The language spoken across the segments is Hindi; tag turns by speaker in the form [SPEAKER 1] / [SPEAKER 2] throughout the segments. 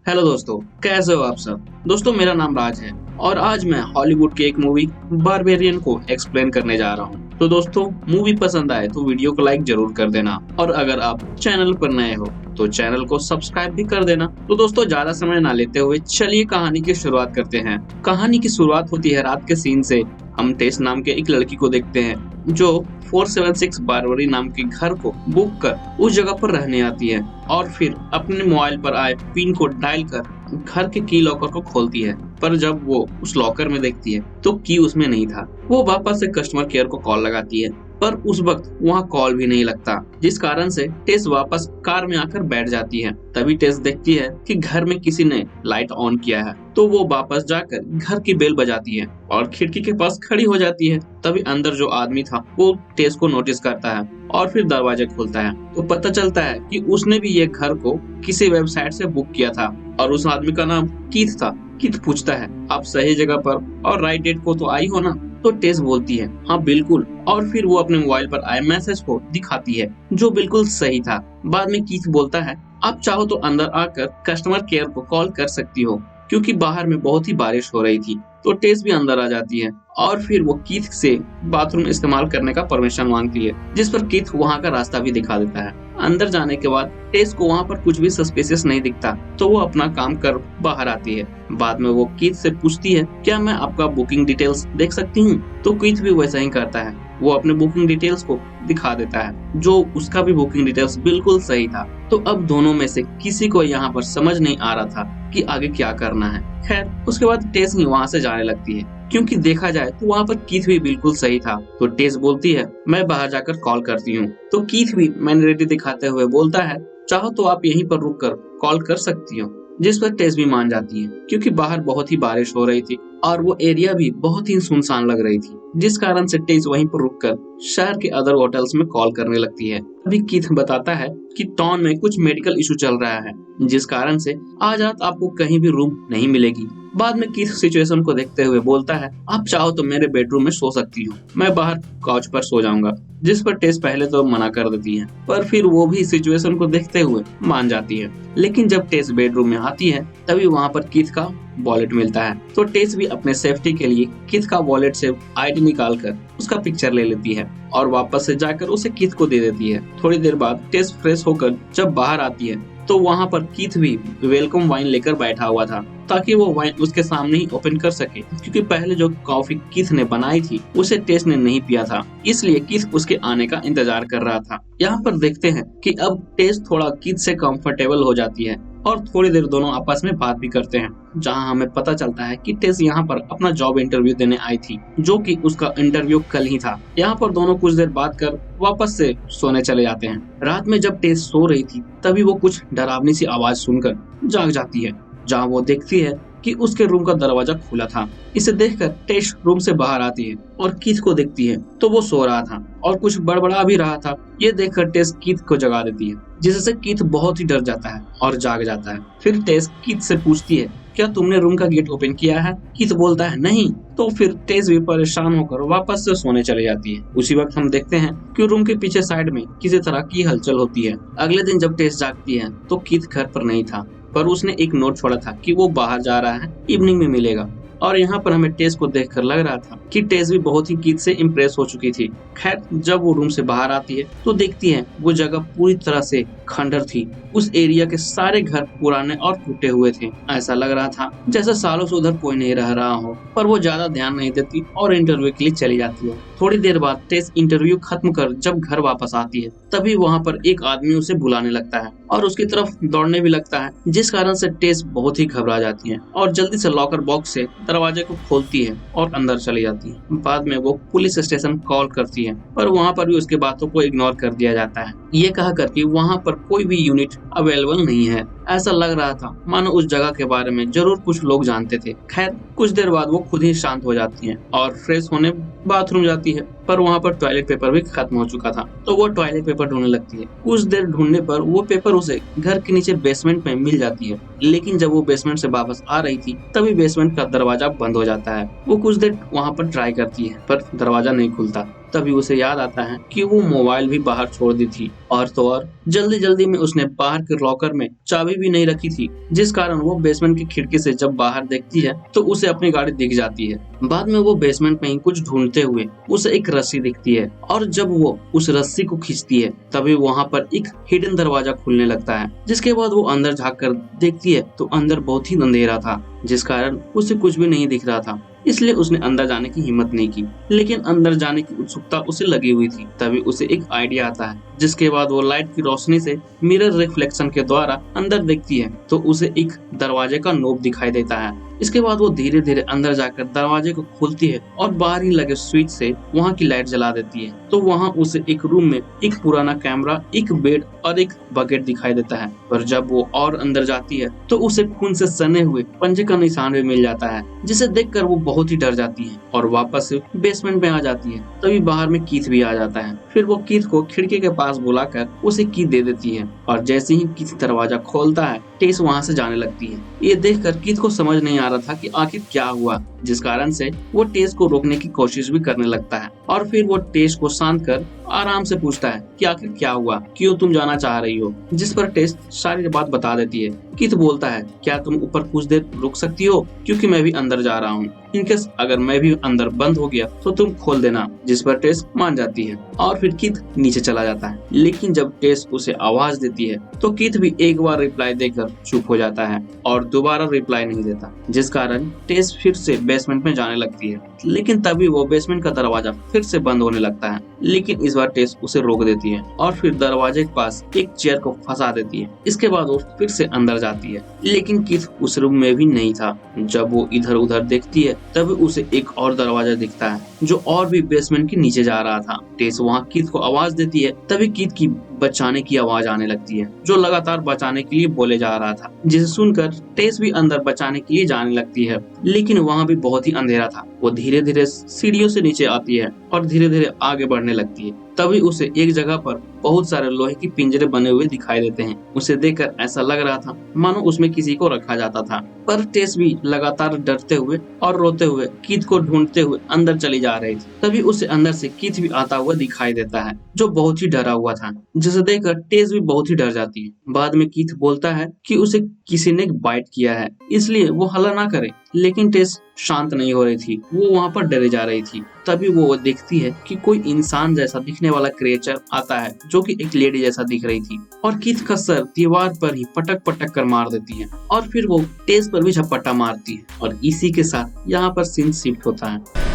[SPEAKER 1] हेलो दोस्तों, कैसे हो आप सब। दोस्तों, मेरा नाम राज है और आज मैं हॉलीवुड की एक मूवी बारबेरियन को एक्सप्लेन करने जा रहा हूँ। तो दोस्तों, मूवी पसंद आए तो वीडियो को लाइक जरूर कर देना और अगर आप चैनल पर नए हो तो चैनल को सब्सक्राइब भी कर देना। तो दोस्तों, ज्यादा समय ना लेते हुए चलिए कहानी की शुरुआत करते हैं। कहानी की शुरुआत होती है रात के सीन से। हम टेस नाम के एक लड़की को देखते हैं जो 476 बारबरी नाम के घर को बुक कर उस जगह पर रहने आती है और फिर अपने मोबाइल पर आए पिन को डायल कर घर के की लॉकर को खोलती है। पर जब वो उस लॉकर में देखती है तो की उसमें नहीं था। वो वापस से कस्टमर केयर को कॉल लगाती है पर उस वक्त वहाँ कॉल भी नहीं लगता, जिस कारण से टेस वापस कार में आकर बैठ जाती है। तभी टेस देखती है कि घर में किसी ने लाइट ऑन किया है, तो वो वापस जाकर घर की बेल बजाती है और खिड़की के पास खड़ी हो जाती है। तभी अंदर जो आदमी था वो टेस को नोटिस करता है और फिर दरवाजा खोलता है तो पता चलता है कि उसने भी ये घर को किसी वेबसाइट से बुक किया था और उस आदमी का नाम कीथ था। कीथ पूछता है, आप सही जगह पर और राइट डेट को तो आई हो ना। तो टेस बोलती है, हाँ बिल्कुल, और फिर वो अपने मोबाइल पर आए मैसेज को दिखाती है जो बिल्कुल सही था। बाद में कीथ बोलता है, आप चाहो तो अंदर आकर कस्टमर केयर को कॉल कर सकती हो, क्योंकि बाहर में बहुत ही बारिश हो रही थी। तो टेस भी अंदर आ जाती है और फिर वो कीथ से बाथरूम इस्तेमाल करने का परमिशन मांगती है, जिस पर कीथ वहाँ का रास्ता भी दिखा देता है। अंदर जाने के बाद टेस को वहाँ पर कुछ भी सस्पिशियस नहीं दिखता, तो वो अपना काम कर बाहर आती है। बाद में वो कीथ से पूछती है, क्या मैं आपका बुकिंग डिटेल्स देख सकती हूँ। तो कीथ भी वैसा ही करता है, वो अपने बुकिंग डिटेल्स को दिखा देता है, जो उसका भी बुकिंग डिटेल्स बिल्कुल सही था। तो अब दोनों में से किसी को यहाँ पर समझ नहीं आ रहा था कि आगे क्या करना है। खैर, उसके बाद टेस ही वहाँ से जाने लगती है, क्योंकि देखा जाए तो वहाँ पर कीथ भी बिल्कुल सही था। तो टेस बोलती है, मैं बाहर जाकर कॉल करती हूँ। तो कीथ भी मैन्युअलिटी दिखाते हुए बोलता है, चाहो तो आप यहीं पर रुक कर कॉल कर सकती हो। जिस पर टेस भी मान जाती है, क्योंकि बाहर बहुत ही बारिश हो रही थी और वो एरिया भी बहुत ही सुनसान लग रही थी, जिस कारण से टेस वहीं पर रुककर शहर के अदर होटल्स में कॉल करने लगती है। अभी कीथ बताता है कि टाउन में कुछ मेडिकल इशू चल रहा है, जिस कारण से आज रात आपको कहीं भी रूम नहीं मिलेगी। बाद में कीथ सिचुएशन को देखते हुए बोलता है, आप चाहो तो मेरे बेडरूम में सो सकती हो, मैं बाहर काउच पर सो जाऊंगा। जिस पर टेस पहले तो मना कर देती है, पर फिर वो भी सिचुएशन को देखते हुए मान जाती है। लेकिन जब टेस बेडरूम में आती है तभी वहाँ पर कीथ का वॉलेट मिलता है। तो टेस भी अपने सेफ्टी के लिए कीथ का वॉलेट से आईडी निकाल कर उसका पिक्चर ले लेती है और वापस से जाकर उसे कीथ को दे देती है। थोड़ी देर बाद टेस फ्रेश होकर जब बाहर आती है तो वहाँ पर कीथ भी वेलकम वाइन लेकर बैठा हुआ था, ताकि वो वाइन उसके सामने ही ओपन कर सके, क्योंकि पहले जो कॉफी कीथ ने बनाई थी उसे टेस ने नहीं पिया था, इसलिए कीथ उसके आने का इंतजार कर रहा था। यहाँ पर देखते हैं कि अब टेस थोड़ा कीथ से कंफर्टेबल हो जाती है और थोड़ी देर दोनों आपस में बात भी करते हैं, जहां हमें पता चलता है कि टेस यहाँ पर अपना जॉब इंटरव्यू देने आई थी, जो कि उसका इंटरव्यू कल ही था। यहाँ पर दोनों कुछ देर बात कर वापस से सोने चले जाते हैं। रात में जब टेस सो रही थी तभी वो कुछ डरावनी सी आवाज सुनकर जाग जाती है, जहाँ वो देखती है कि उसके रूम का दरवाजा खुला था। इसे देखकर टेस रूम से बाहर आती है और कीथ को देखती है तो वो सो रहा था और कुछ बड़बड़ा भी रहा था। ये देखकर टेस कीथ को जगा देती है, जिससे कीथ बहुत ही डर जाता है और जाग जाता है। फिर टेस कीथ से पूछती है, क्या तुमने रूम का गेट ओपन किया है। कीथ बोलता है, नहीं। तो फिर टेस भी परेशान होकर वापस से सोने चली जाती है। उसी वक्त हम देखते हैं कि रूम के पीछे साइड में किसी तरह की हलचल होती है। अगले दिन जब टेस जागती है तो कीथ घर पर नहीं था, पर उसने एक नोट छोड़ा था कि वो बाहर जा रहा है, इवनिंग में मिलेगा। और यहाँ पर हमें टेस को देखकर लग रहा था कि टेस भी बहुत ही कीथ से इम्प्रेस हो चुकी थी। खैर, जब वो रूम से बाहर आती है तो देखती है वो जगह पूरी तरह से खंडर थी। उस एरिया के सारे घर पुराने और टूटे हुए थे। ऐसा लग रहा था जैसे सालों से उधर कोई नहीं रह रहा हो, पर वो ज्यादा ध्यान नहीं देती और इंटरव्यू के लिए चली जाती है। थोड़ी देर बाद टेस इंटरव्यू खत्म कर जब घर वापस आती है तभी वहाँ पर एक आदमी उसे बुलाने लगता है और उसकी तरफ दौड़ने भी लगता है, जिस कारण से टेस बहुत ही घबरा जाती है और जल्दी से लॉकर बॉक्स से दरवाजे को खोलती है और अंदर चली जाती है। बाद में वो पुलिस स्टेशन कॉल करती है, पर वहाँ पर भी उसके बातों को इग्नोर कर दिया जाता है, ये कहा कर कि वहाँ पर कोई भी यूनिट अवेलेबल नहीं है। ऐसा लग रहा था मानो उस जगह के बारे में जरूर कुछ लोग जानते थे। खैर, कुछ देर बाद वो खुद ही शांत हो जाती है और फ्रेश होने बाथरूम जाती है। पर वहाँ पर टॉयलेट पेपर भी खत्म हो चुका था। तो वो टॉयलेट पेपर ढूंढने लगती है। कुछ देर ढूंढने पर वो पेपर उसे घर के नीचे बेसमेंट में मिल जाती है। लेकिन जब वो बेसमेंट से वापस आ रही थी तभी बेसमेंट का दरवाजा बंद हो जाता है। वो कुछ देर वहाँ पर ट्राई करती है पर दरवाजा नहीं खुलता। तभी उसे याद आता है कि वो मोबाइल भी बाहर छोड़ दी थी, और तो और जल्दी जल्दी में उसने बाहर के लॉकर में चाबी भी नहीं रखी थी, जिस कारण वो बेसमेंट की खिड़की से जब बाहर देखती है तो उसे अपनी गाड़ी दिख जाती है। बाद में वो बेसमेंट में ही कुछ ढूंढते हुए उसे एक रस्सी दिखती है, और जब वो उस रस्सी को खींचती है तभी वहाँ पर एक हिडन दरवाजा खुलने लगता है। जिसके बाद वो अंदर झाँक कर देखती है तो अंदर बहुत ही अंधेरा था, जिस कारण उसे कुछ भी नहीं दिख रहा था। इसलिए उसने अंदर जाने की हिम्मत नहीं की, लेकिन अंदर जाने की उत्सुकता उसे लगी हुई थी। तभी उसे एक आइडिया आता है, जिसके बाद वो लाइट की रोशनी से मिरर रिफ्लेक्शन के द्वारा अंदर देखती है तो उसे एक दरवाजे का नोब दिखाई देता है। इसके बाद वो धीरे धीरे अंदर जाकर दरवाजे को खोलती है और बाहर ही लगे स्विच से वहाँ की लाइट जला देती है। तो वहाँ उसे एक रूम में एक पुराना कैमरा, एक बेड और एक बकेट दिखाई देता है। पर जब वो और अंदर जाती है तो उसे खून से सने हुए पंजे का निशान भी मिल जाता है, जिसे देखकर वो बहुत ही डर जाती है और वापस बेसमेंट में आ जाती है। तभी बाहर में कीथ भी आ जाता है। फिर वो कीथ को खिड़की के पास बुलाकर उसे की दे देती है, और जैसे ही कीथ दरवाजा खोलता है टेस वहाँ से जाने लगती है। ये देखकर कीथ को समझ नहीं आ रहा था कि आखिर क्या हुआ, जिस कारण से वो टेस को रोकने की कोशिश भी करने लगता है। और फिर वो टेस को शांत कर आराम से पूछता है कि आखिर क्या हुआ, क्यों तुम जाना चाह रही हो, जिस पर टेस सारी बात बता देती है। कीथ बोलता है, क्या तुम ऊपर कुछ देर रुक सकती हो, क्योंकि मैं भी अंदर जा रहा हूँ। इनकेस अगर मैं भी अंदर बंद हो गया तो तुम खोल देना, जिस पर टेस मान जाती है और फिर कीथ नीचे चला जाता है। लेकिन जब टेस उसे आवाज देती है तो कीथ भी एक बार रिप्लाई देकर चुप हो जाता है और दोबारा रिप्लाई नहीं देता, जिस कारण टेस फिर से बेसमेंट में जाने लगती है। लेकिन तभी वो बेसमेंट का दरवाजा फिर से बंद होने लगता है, लेकिन इस बार टेस उसे रोक देती है और फिर दरवाजे के पास एक चेयर को फंसा देती है। इसके बाद वो फिर से अंदर जाती है, लेकिन कीथ उस रूम में भी नहीं था। जब वो इधर उधर देखती है तभी उसे एक और दरवाजा दिखता है जो और भी बेसमेंट के नीचे जा रहा था। टेस वहाँ कीथ को आवाज देती है, तभी कीथ की बचाने की आवाज आने लगती है, जो लगातार बचाने के लिए बोले जा रहा था, जिसे सुनकर टेस भी अंदर बचाने के लिए जाने लगती है। लेकिन वहाँ भी बहुत ही अंधेरा था। वो धीरे धीरे सीढ़ियों से नीचे आती है और धीरे धीरे आगे बढ़ने लगती है। तभी उसे एक जगह पर बहुत सारे लोहे के पिंजरे बने हुए दिखाई देते हैं। उसे देखकर ऐसा लग रहा था मानो उसमें किसी को रखा जाता था। पर टेस भी लगातार डरते हुए और रोते हुए कीथ को ढूंढते हुए अंदर चली जा रही थी। तभी उसे अंदर से कीथ भी आता हुआ दिखाई देता है, जो बहुत ही डरा हुआ था, जिसे देखकर टेस भी बहुत ही डर जाती है। बाद में कीथ बोलता है कि उसे किसी ने बाइट किया है, इसलिए वो हल्ला ना करे। लेकिन टेस शांत नहीं हो रही थी, वो वहाँ पर डरे जा रही थी। तभी वो देखती है कि कोई इंसान जैसा दिखने वाला क्रिएचर आता है, जो कि एक लेडी जैसा दिख रही थी, और कीथ का सर दीवार पर ही पटक पटक कर मार देती है और फिर वो टेस पर भी झपट्टा मारती है। और इसी के साथ यहाँ पर सीन शिफ्ट होता है।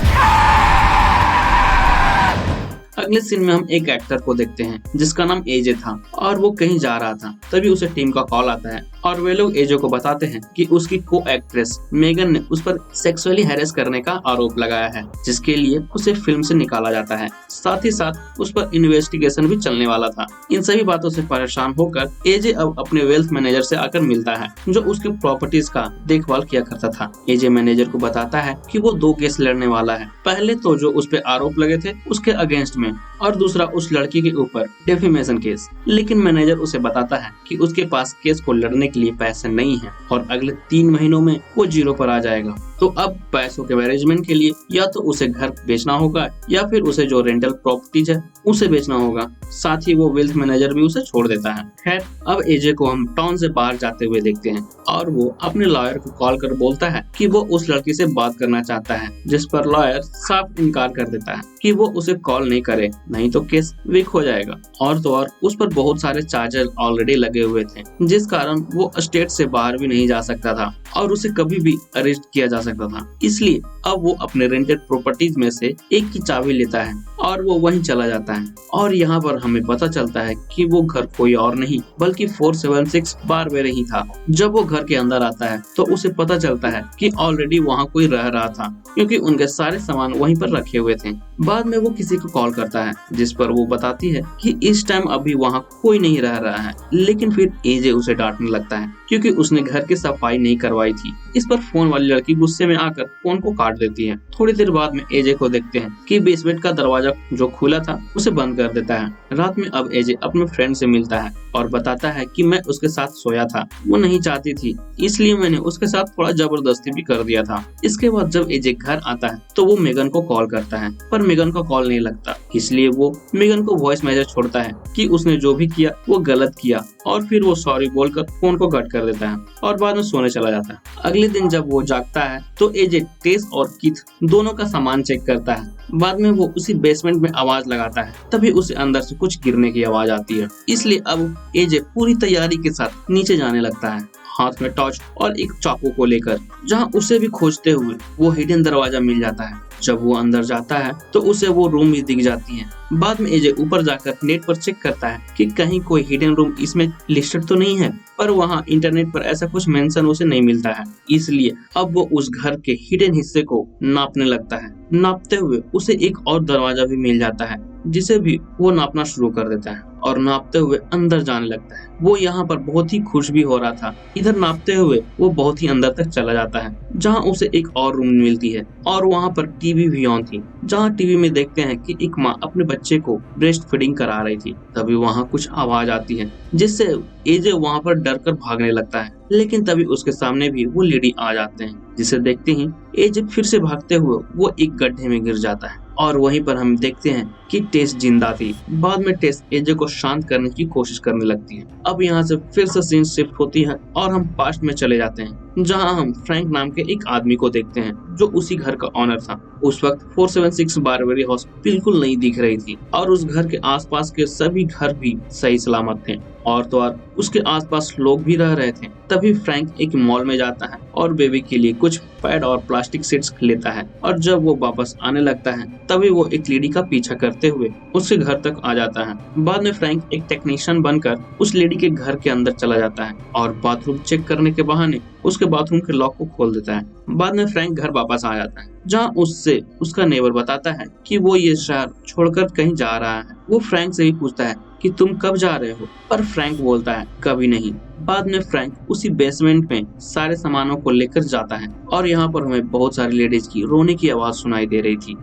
[SPEAKER 1] अगले सीन में हम एक एक्टर को देखते हैं जिसका नाम एजे था और वो कहीं जा रहा था। तभी उसे टीम का कॉल आता है और वे लोग एजे को बताते हैं कि उसकी को एक्ट्रेस मेगन ने उस पर सेक्सुअली हैरेस करने का आरोप लगाया है, जिसके लिए उसे फिल्म से निकाला जाता है। साथ ही साथ उस पर इन्वेस्टिगेशन भी चलने वाला था। इन सभी बातों से परेशान होकर एजे अब अपने वेल्थ मैनेजर से आकर मिलता है, जो उसकी प्रॉपर्टीज का देखभाल किया करता था। एजे मैनेजर को बताता है कि वो 2 केस लड़ने वाला है, पहले तो जो उस पर आरोप लगे थे उसके अगेंस्ट में, और दूसरा उस लड़की के ऊपर डेफेमेशन केस। लेकिन मैनेजर उसे बताता है कि उसके पास केस को लड़ने के लिए पैसे नहीं है और अगले 3 महीनों में वो 0 पर आ जाएगा। तो अब पैसों के मैनेजमेंट के लिए या तो उसे घर बेचना होगा या फिर उसे जो रेंटल प्रॉपर्टीज है उसे बेचना होगा। साथ ही वो वेल्थ मैनेजर भी उसे छोड़ देता है। खैर, अब एजे को हम टाउन से बाहर जाते हुए देखते हैं और वो अपने लॉयर को कॉल कर बोलता है कि वो उस लड़की से बात करना चाहता है, जिस पर लॉयर साफ इनकार कर देता है कि वो उसे कॉल नहीं करे, नहीं तो केस वीक हो जाएगा। और तो और उस पर बहुत सारे चार्जेस ऑलरेडी लगे हुए थे, जिस कारण वो स्टेट से बाहर भी नहीं जा सकता था और उसे कभी भी अरेस्ट किया जा सकता था। इसलिए अब वो अपने रेंटेड प्रॉपर्टीज में से एक की चाबी लेता है और वो वहीं चला जाता है। और यहाँ पर हमें पता चलता है कि वो घर कोई और नहीं बल्कि 476 बारबेरी ही था। जब वो घर के अंदर आता है तो उसे पता चलता है कि ऑलरेडी वहाँ कोई रह रहा था, क्योंकि उनके सारे सामान वहीं पर रखे हुए थे। बाद में वो किसी को कॉल करता है, जिस पर वो बताती है कि इस टाइम अभी वहाँ कोई नहीं रह रहा है। लेकिन फिर एजे उसे डांटने लगता है क्योंकि उसने घर की सफाई नहीं करवाई थी। इस पर फोन वाली लड़की गुस्से में आकर फोन को काट देती है। थोड़ी देर बाद में एजे को देखते हैं कि बेसमेंट का दरवाजा जो खुला था उसे बंद कर देता है। रात में अब एजे अपने फ्रेंड से मिलता है और बताता है कि मैं उसके साथ सोया था, वो नहीं चाहती थी इसलिए मैंने उसके साथ थोड़ा जबरदस्ती भी कर दिया था। इसके बाद जब एजे घर आता है तो वो मेगन को कॉल करता है, पर मेगन का कॉल नहीं लगता, इसलिए वो मेगन को वॉइस मैसेज छोड़ता है कि उसने जो भी किया वो गलत किया और फिर वो सॉरी बोलकर फोन को कट कर देता है और बाद में सोने चला जाता है। अगले दिन जब वो जागता है तो एजे टेस और किथ दोनों का सामान चेक करता है। बाद में वो उसी बेसमेंट में आवाज लगाता है, तभी उसे अंदर से कुछ गिरने की आवाज आती है। इसलिए अब एजे पूरी तैयारी के साथ नीचे जाने लगता है, हाथ में टॉर्च और एक चाकू को लेकर, जहां उसे भी खोजते हुए वो हिडन दरवाजा मिल जाता है। जब वो अंदर जाता है तो उसे वो रूम भी दिख जाती है। बाद में एजे ऊपर जाकर नेट पर चेक करता है कि कहीं कोई हिडन रूम इसमें लिस्टेड तो नहीं है, पर वहाँ इंटरनेट पर ऐसा कुछ मेंशन उसे नहीं मिलता है। इसलिए अब वो उस घर के हिडन हिस्से को नापने लगता है। नापते हुए उसे एक और दरवाजा भी मिल जाता है, जिसे भी वो नापना शुरू कर देता है और नापते हुए अंदर जाने लगता है। वो यहाँ पर बहुत ही खुश भी हो रहा था। इधर नापते हुए वो बहुत ही अंदर तक चला जाता है, जहाँ उसे एक और रूम मिलती है और वहाँ पर टीवी भी ऑन थी, जहाँ टीवी में देखते हैं कि एक माँ अपने बच्चे को ब्रेस्ट फीडिंग करा रही थी। तभी वहाँ कुछ आवाज आती है जिससे एजे वहाँ पर डर कर भागने लगता है, लेकिन तभी उसके सामने भी वो लेडी आ जाते हैं, जिसे देखते ही एजे फिर से भागते हुए वो एक गड्ढे में गिर जाता है और वहीं पर हम देखते हैं कि टेस जिंदा थी। बाद में टेस एजे को शांत करने की कोशिश करने लगती है। अब यहाँ से फिर से सीन शिफ्ट होती है और हम पास्ट में चले जाते हैं, जहाँ हम फ्रैंक नाम के एक आदमी को देखते हैं जो उसी घर का ऑनर था। उस वक्त 476 बारबेरी हाउस बिल्कुल नहीं दिख रही थी और उस घर के आसपास के सभी घर भी सही सलामत थे और तो और उसके आसपास लोग भी रह रहे थे। तभी फ्रैंक एक मॉल में जाता है और बेबी के लिए कुछ पैड और प्लास्टिक सीट्स लेता है और जब वो वापस आने लगता है तभी वो एक लेडी का पीछा करते हुए उसके घर तक आ जाता है। बाद में फ्रैंक एक टेक्नीशियन बनकर उस लेडी के घर के अंदर चला जाता है और बाथरूम चेक करने के बहाने उसके बाथरूम के लॉक को खोल देता है। बाद में फ्रैंक घर वापस आ जाता है, जहाँ उससे उसका नेबर बताता है कि वो ये शहर छोड़कर कहीं जा रहा है। वो फ्रैंक से भी पूछता है कि तुम कब जा रहे हो, पर फ्रैंक बोलता है कभी नहीं। बाद में फ्रैंक उसी बेसमेंट में सारे सामानों को लेकर जाता है और यहाँ पर हमें बहुत सारी लेडीज की रोने की आवाज सुनाई दे रही थी।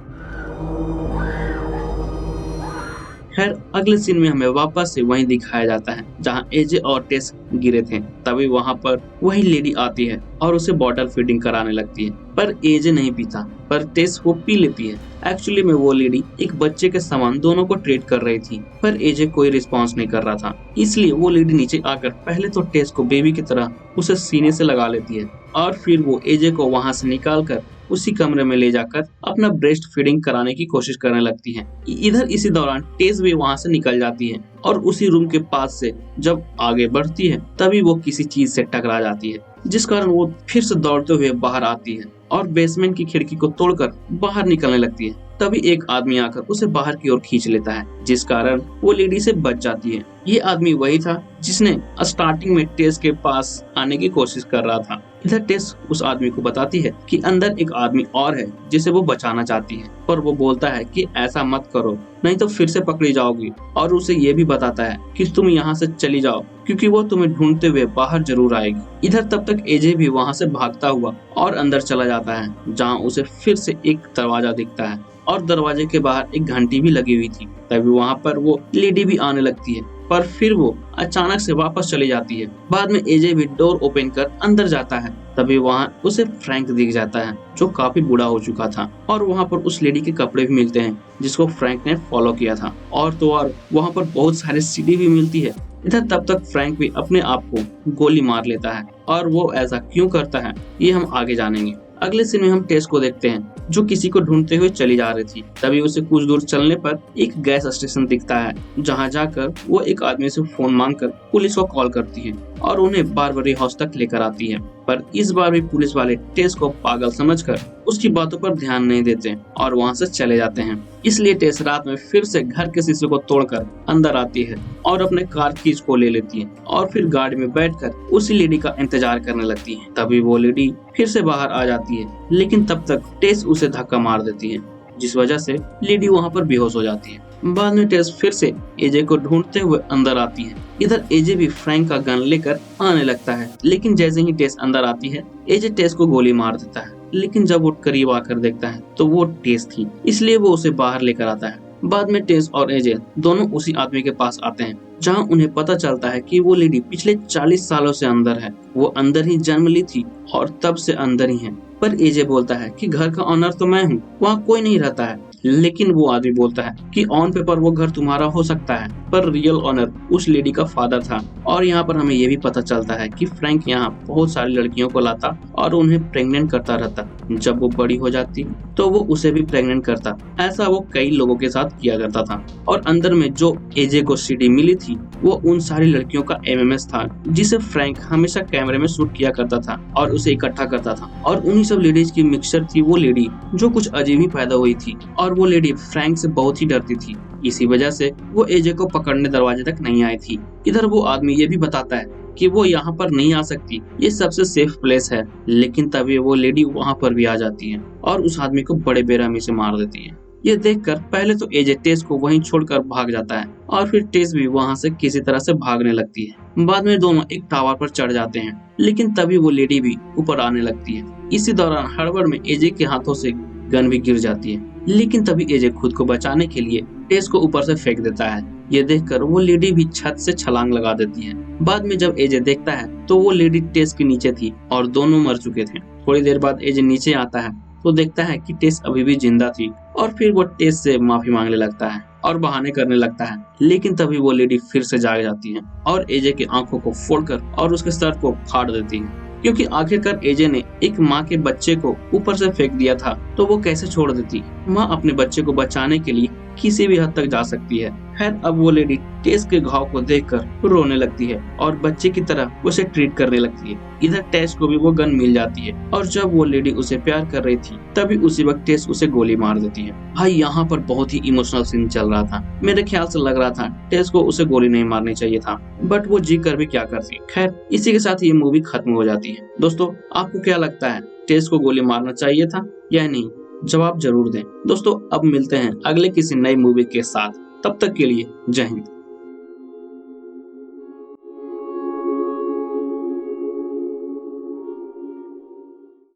[SPEAKER 1] खैर अगले सीन में हमें वापस से वहीं दिखाया जाता है जहां एजे और टेस गिरे थे। तभी वहां पर वही लेडी आती है और उसे बॉटल फीडिंग कराने लगती है, पर एजे नहीं पीता, पर टेस वो पी लेती है। एक्चुअली में वो लेडी एक बच्चे के सामान दोनों को ट्रीट कर रही थी, पर एजे कोई रिस्पॉन्स नहीं कर रहा था। इसलिए वो लेडी नीचे आकर पहले तो टेस को बेबी की तरह उसे सीने से लगा लेती है और फिर वो एजे को वहां से निकाल कर उसी कमरे में ले जाकर अपना ब्रेस्ट फीडिंग कराने की कोशिश करने लगती है। इधर इसी दौरान टेस भी वहां से निकल जाती है और उसी रूम के पास से जब आगे बढ़ती है तभी वो किसी चीज से टकरा जाती है, जिस कारण वो फिर से दौड़ते हुए बाहर आती है और बेसमेंट की खिड़की को तोड़कर बाहर निकलने लगती है। तभी एक आदमी आकर उसे बाहर की ओर खींच लेता है, जिस कारण वो लेडी से बच जाती है। ये आदमी वही था जिसने स्टार्टिंग में टेस के पास आने की कोशिश कर रहा था। इधर टेस उस आदमी को बताती है कि अंदर एक आदमी और है जिसे वो बचाना चाहती है, पर वो बोलता है कि ऐसा मत करो नहीं तो फिर से पकड़ी जाओगी, और उसे ये भी बताता है कि तुम यहाँ से चली जाओ क्योंकि वो तुम्हें ढूंढते हुए बाहर जरूर आएगी। इधर तब तक एजे भी वहाँ से भागता हुआ और अंदर चला जाता है, जहाँ उसे फिर से एक दरवाजा दिखता है और दरवाजे के बाहर एक घंटी भी लगी हुई थी। तभी वहाँ पर वो लेडी भी आने लगती है, पर फिर वो अचानक से वापस चली जाती है। बाद में एजे भी डोर ओपन कर अंदर जाता है, तभी वहाँ उसे फ्रैंक दिख जाता है जो काफी बूढ़ा हो चुका था और वहाँ पर उस लेडी के कपड़े भी मिलते हैं जिसको फ्रैंक ने फॉलो किया था, और तो और वहाँ पर बहुत सारे सीडी भी मिलती है। इधर तब तक फ्रैंक भी अपने आप को गोली मार लेता है और वो ऐसा क्यों करता है ये हम आगे जानेंगे। अगले सीन में हम टेस को देखते हैं जो किसी को ढूंढते हुए चली जा रही थी। तभी उसे कुछ दूर चलने पर एक गैस स्टेशन दिखता है, जहां जाकर वो एक आदमी से फोन मांगकर पुलिस को कॉल करती है और उन्हें बारबेरी हाउस तक लेकर आती है। पर इस बार भी पुलिस वाले टेस को पागल समझकर उसकी बातों पर ध्यान नहीं देते और वहां से चले जाते हैं। इसलिए टेस रात में फिर से घर के शीशे को तोड़कर अंदर आती है और अपने कार कीज को ले लेती है और फिर गाड़ी में बैठकर उसी लेडी का इंतजार करने लगती है। तभी वो लेडी फिर से बाहर आ जाती है, लेकिन तब तक टेस उसे धक्का मार देती है, जिस वजह से लेडी वहां पर बेहोश हो जाती है। बाद में टेस फिर से एजे को ढूंढते हुए अंदर आती है। इधर एजे भी फ्रैंक का गन लेकर आने लगता है, लेकिन जैसे ही टेस अंदर आती है एजे टेस को गोली मार देता है। लेकिन जब वो करीब आकर देखता है तो वो टेस थी, इसलिए वो उसे बाहर लेकर आता है। बाद में टेस और एजे दोनों उसी आदमी के पास आते हैं जहां उन्हें पता चलता है कि वो लेडी पिछले 40 सालों से अंदर है। वो अंदर ही जन्म ली थी और तब से अंदर ही है। पर एजे बोलता है कि घर का ऑनर तो मैं हूँ, वहाँ कोई नहीं रहता है। लेकिन वो आदमी बोलता है कि ऑन पेपर वो घर तुम्हारा हो सकता है, पर रियल ऑनर उस लेडी का फादर था। और यहाँ पर हमें ये भी पता चलता है कि फ्रैंक यहाँ बहुत सारी लड़कियों को लाता और उन्हें प्रेग्नेंट करता रहता। जब वो बड़ी हो जाती तो वो उसे भी प्रेग्नेंट करता। ऐसा वो कई लोगों के साथ किया करता था। और अंदर में जो एजे को सीडी मिली थी वो उन सारी लड़कियों का एमएमएस था, जिसे फ्रैंक हमेशा कैमरे में शूट किया करता था और उसे इकट्ठा करता था। और उन्हीं सब लेडीज की मिक्सचर थी वो लेडी जो कुछ अजीब ही पैदा हुई थी, और वो लेडी फ्रैंक से बहुत ही डरती थी। इसी वजह से वो एजे को पकड़ने दरवाजे तक नहीं आई थी। इधर वो आदमी ये भी बताता है कि वो यहाँ पर नहीं आ सकती, ये सबसे सेफ प्लेस है। लेकिन तभी वो लेडी वहाँ पर भी आ जाती है और उस आदमी को बड़े बेरहमी से मार देती है। ये देखकर पहले तो एजे टेस को वहीं छोड़कर भाग जाता है और फिर टेस भी वहाँ से किसी तरह से भागने लगती है। बाद में दोनों एक टावर पर चढ़ जाते हैं, लेकिन तभी वो लेडी भी ऊपर आने लगती है। इसी दौरान हड़बड़ में एजे के हाथों से गन भी गिर जाती है, लेकिन तभी एजे खुद को बचाने के लिए टेस को ऊपर से फेंक देता है। ये देखकर वो लेडी भी छत से छलांग लगा देती है। बाद में जब एजे देखता है तो वो लेडी टेस के नीचे थी और दोनों मर चुके थे। थोड़ी देर बाद एजे नीचे आता है तो देखता है कि टेस अभी भी जिंदा थी, और फिर वो टेस से माफी मांगने लगता है और बहाने करने लगता है। लेकिन तभी वो लेडी फिर से जाग जाती है और एजे की आंखों को फोड़कर और उसके सर को फाड़ देती है। क्योंकि आखिरकार एजे ने एक माँ के बच्चे को ऊपर से फेंक दिया था, तो वो कैसे छोड़ देती। माँ अपने बच्चे को बचाने के लिए किसी भी हद तक जा सकती है। खैर अब वो लेडी टेस के घाव को देखकर रोने लगती है और बच्चे की तरह उसे ट्रीट करने लगती है। इधर टेस को भी वो गन मिल जाती है और जब वो लेडी उसे प्यार कर रही थी तभी उसी वक्त टेस उसे गोली मार देती है। भाई यहाँ पर बहुत ही इमोशनल सीन चल रहा था। मेरे ख्याल से लग रहा था टेस को उसे गोली नहीं मारनी चाहिए था, बट वो जी कर भी क्या करती। खैर इसी के साथ ये मूवी खत्म हो जाती है। दोस्तों आपको क्या लगता है, टेस को गोली मारना चाहिए था या नहीं? जवाब जरूर दें। दोस्तों अब मिलते हैं अगले किसी नई मूवी के साथ, तब तक के लिए जय हिंद।